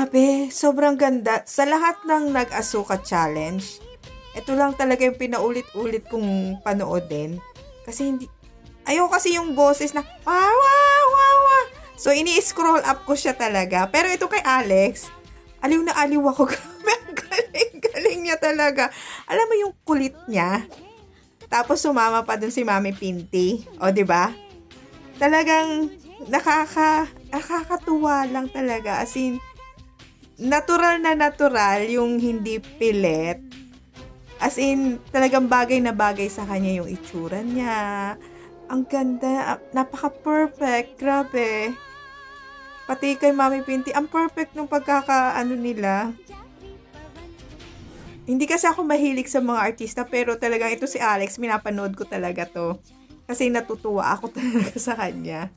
Grabe, sobrang ganda. Sa lahat ng nag-asuka challenge, ito lang talaga yung pinaulit-ulit kong panoodin. Kasi hindi, ayaw kasi yung boses na, wow, wow, wow, wow. So, ini-scroll up ko siya talaga. Pero ito kay Alex, aliw na aliw ako. Grabe, ang galing niya talaga. Alam mo yung kulit niya? Tapos sumama pa dun si Mami Pinty. O, di ba? Talagang nakakatuwa lang talaga. As in, natural na natural yung hindi pilit. As in, talagang bagay na bagay sa kanya yung itsura niya. Ang ganda. Napaka-perfect. Grabe. Pati kay Mami Pinty, ang perfect nung pagkakaano nila. Hindi kasi ako mahilig sa mga artista, pero talagang ito si Alex, minapanood ko talaga to. Kasi natutuwa ako talaga sa kanya.